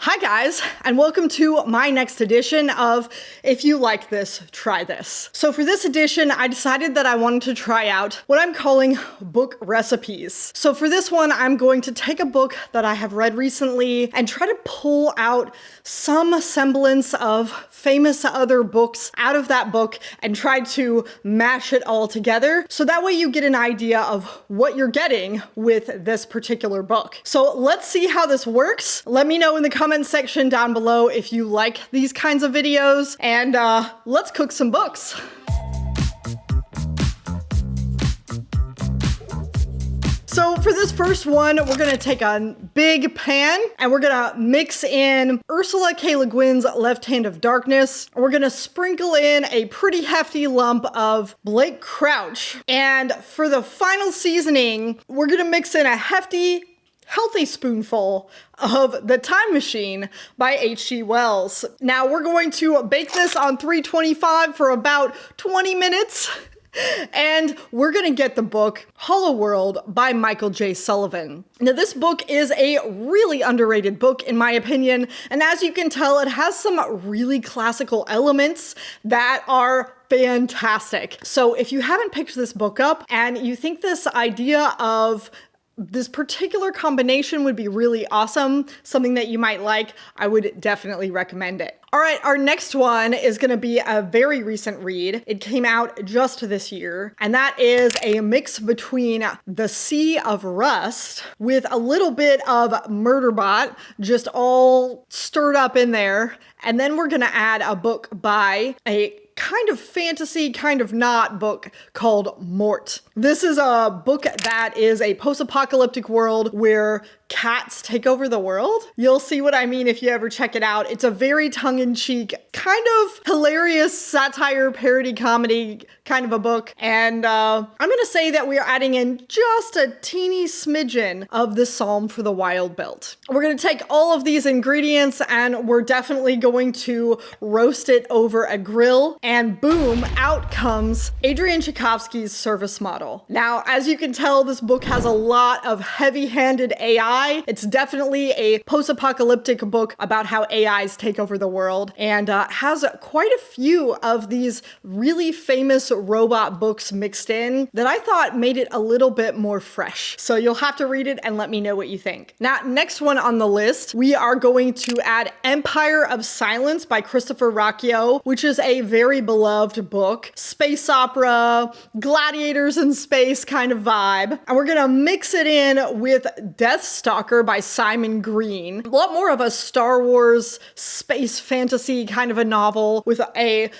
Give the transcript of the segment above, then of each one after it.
Hi guys, and welcome to my next edition of If You Like This, Try This. So for this edition, I decided that I wanted to try out what I'm calling book recipes. So for this one, I'm going to take a book that I have read recently and try to pull out some semblance of famous other books out of that book and try to mash it all together. So that way you get an idea of what you're getting with this particular book. So let's see how this works. Let me know in the comment section down below if you like these kinds of videos, and let's cook some books. So for this first one, we're gonna take a big pan and we're gonna mix in Ursula K. Le Guin's Left Hand of Darkness. We're gonna sprinkle in a pretty hefty lump of Blake Crouch. And for the final seasoning, we're gonna mix in a healthy spoonful of The Time Machine by H.G. Wells. Now we're going to bake this on 325 for about 20 minutes. And we're gonna get the book Hollow World by Michael J. Sullivan. Now this book is a really underrated book in my opinion, and as you can tell, it has some really classical elements that are fantastic. So if you haven't picked this book up and you think this idea of this particular combination would be really awesome, something that you might like, I would definitely recommend it. All right, our next one is gonna be a very recent read. It came out just this year, and that is a mix between The Sea of Rust with a little bit of Murderbot, just all stirred up in there. And then we're gonna add a book by a kind of fantasy, kind of not book called Mort. This is a book that is a post-apocalyptic world where cats take over the world. You'll see what I mean if you ever check it out. It's a very tongue-in-cheek, kind of hilarious satire, parody, comedy kind of a book. And I'm gonna say that we are adding in just a teeny smidgen of the Psalm for the Wild Belt. We're gonna take all of these ingredients and we're definitely going to roast it over a grill, and boom, out comes Adrian Tchaikovsky's Service Model. Now, as you can tell, this book has a lot of heavy-handed AI. It's definitely a post-apocalyptic book about how AIs take over the world, and has quite a few of these really famous robot books mixed in that I thought made it a little bit more fresh. So you'll have to read it and let me know what you think. Now, next one on the list, we are going to add Empire of Silence by Christopher Rocchio, which is a very beloved book. Space opera, gladiators in space kind of vibe. And we're gonna mix it in with Death Stalker by Simon Green. A lot more of a Star Wars space fantasy kind of a novel with a,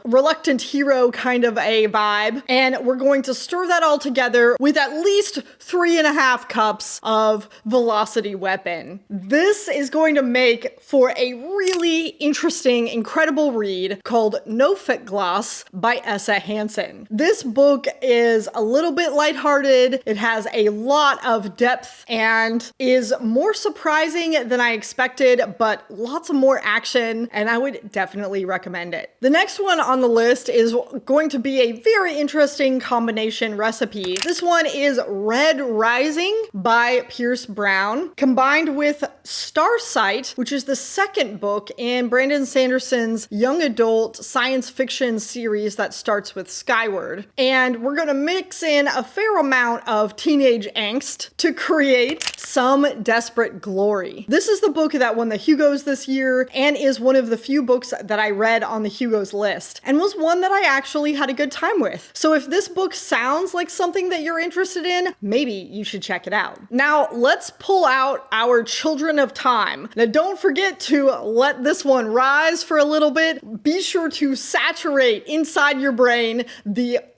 reluctant hero kind of a vibe. And we're going to stir that all together with at least 3.5 cups of Velocity Weapon. This is going to make for a really interesting, incredible read called No Fit Gloss by Essa Hansen. This book is a little bit lighthearted. It has a lot of depth and is more surprising than I expected, but lots of more action, and I would definitely recommend it. The next one on the list is going to be a very interesting combination recipe. This one is Red Rising by Pierce Brown, combined with Starsight, which is the second book in Brandon Sanderson's young adult science fiction series that starts with Skyward. And we're gonna mix in a fair amount of teenage angst to create some desperate glory. This is the book that won the Hugos this year and is one of the few books that I read on the Hugos list and was one that I actually had a good time with. So if this book sounds like something that you're interested in, maybe you should check it out. Now let's pull out our Children of Time. Now don't forget to let this one rise for a little bit. Be sure to saturate inside your brain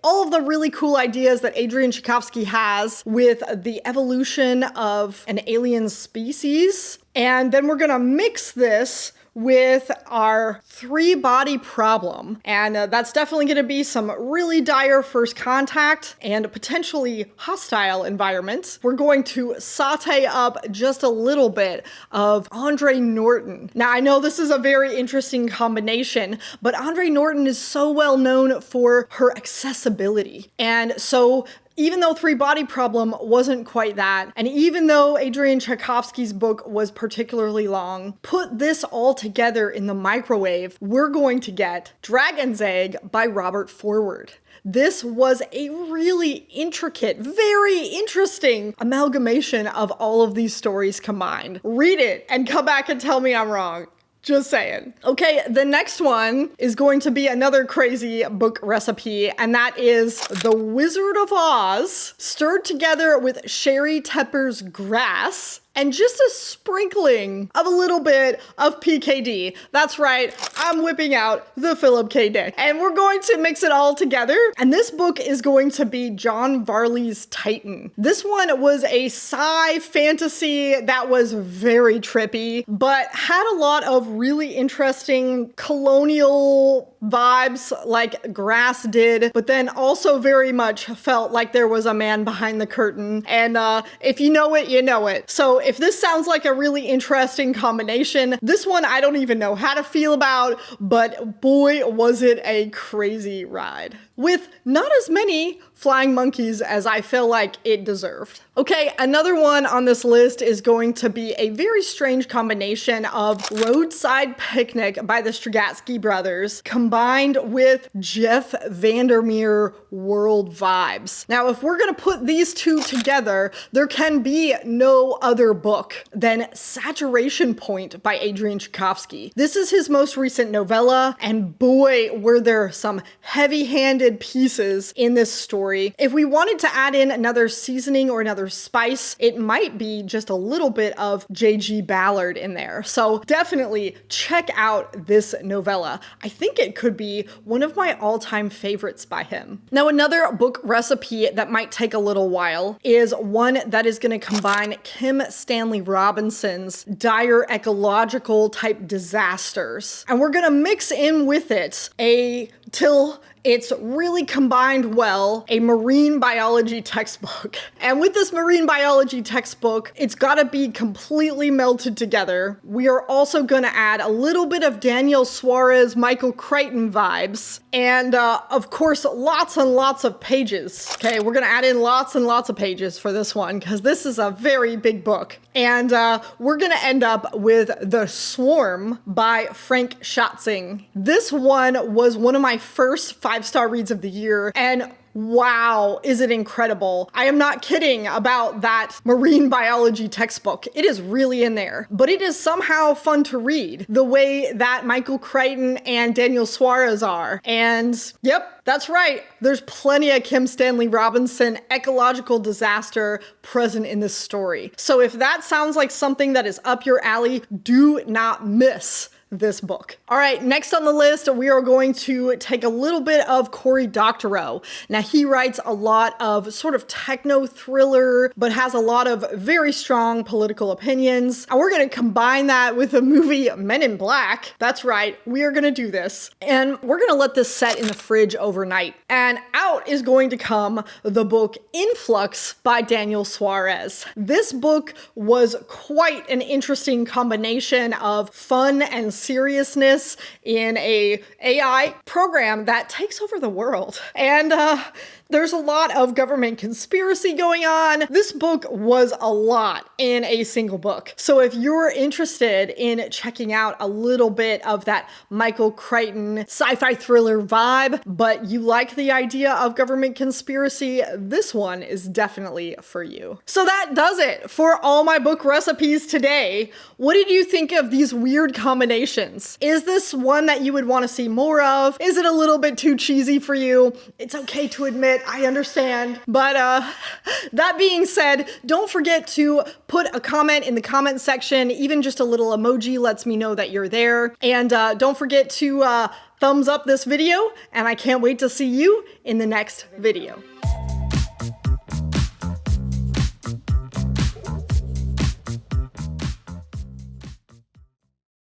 all of the really cool ideas that Adrian Tchaikovsky has with the evolution of an alien species. And then we're gonna mix this with our 3-body problem. And that's definitely gonna be some really dire first contact and potentially hostile environments. We're going to saute up just a little bit of Andre Norton. Now, I know this is a very interesting combination, but Andre Norton is so well known for her accessibility accessibility. And so even though Three Body Problem wasn't quite that, and even though Adrian Tchaikovsky's book was particularly long, put this all together in the microwave, we're going to get Dragon's Egg by Robert Forward. This was a really intricate, very interesting amalgamation of all of these stories combined. Read it and come back and tell me I'm wrong. Just saying. Okay, the next one is going to be another crazy book recipe, and that is The Wizard of Oz, stirred together with Sherry Tepper's grass and just a sprinkling of a little bit of PKD. That's right, I'm whipping out the Philip K. Dick. And we're going to mix it all together. And this book is going to be John Varley's Titan. This one was a sci fantasy that was very trippy, but had a lot of really interesting colonial vibes like Grass did, but then also very much felt like there was a man behind the curtain. And if you know it, you know it. So if this sounds like a really interesting combination, this one I don't even know how to feel about, but boy, was it a crazy ride. With not as many flying monkeys as I feel like it deserved. Okay, another one on this list is going to be a very strange combination of Roadside Picnic by the Strugatsky brothers combined with Jeff Vandermeer world vibes. Now, if we're gonna put these two together, there can be no other book than Saturation Point by Adrian Tchaikovsky. This is his most recent novella, and boy, were there some heavy-handed pieces in this story. If we wanted to add in another seasoning or another spice, it might be just a little bit of J.G. Ballard in there. So definitely check out this novella. I think it could be one of my all-time favorites by him. Now, another book recipe that might take a little while is one that is going to combine Kim Stanley Robinson's dire ecological type disasters. And we're going to mix in with it till it's really combined well, a marine biology textbook. And with this marine biology textbook, it's gotta be completely melted together. We are also gonna add a little bit of Daniel Suarez, Michael Crichton vibes, and of course, lots and lots of pages. Okay, we're gonna add in lots and lots of pages for this one, because this is a very big book. And we're gonna end up with The Swarm by Frank Schatzing. This one was one of my first 5-star reads of the year, and wow, is it incredible. I am not kidding about that marine biology textbook. It is really in there, but it is somehow fun to read the way that Michael Crichton and Daniel Suarez are. And yep, that's right. There's plenty of Kim Stanley Robinson ecological disaster present in this story. So if that sounds like something that is up your alley, do not miss this book. All right, next on the list, we are going to take a little bit of Cory Doctorow. Now, he writes a lot of sort of techno thriller, but has a lot of very strong political opinions. And we're going to combine that with the movie Men in Black. That's right, we are going to do this. And we're going to let this set in the fridge overnight. And out is going to come the book Influx by Daniel Suarez. This book was quite an interesting combination of fun and seriousness in a AI program that takes over the world. And there's a lot of government conspiracy going on. This book was a lot in a single book. So if you're interested in checking out a little bit of that Michael Crichton sci-fi thriller vibe, but you like the idea of government conspiracy, this one is definitely for you. So that does it for all my book recipes today. What did you think of these weird combinations? Is this one that you would want to see more of? Is it a little bit too cheesy for you? It's okay to admit, I understand. But that being said, don't forget to put a comment in the comment section. Even just a little emoji lets me know that you're there. And don't forget to thumbs up this video, and I can't wait to see you in the next video.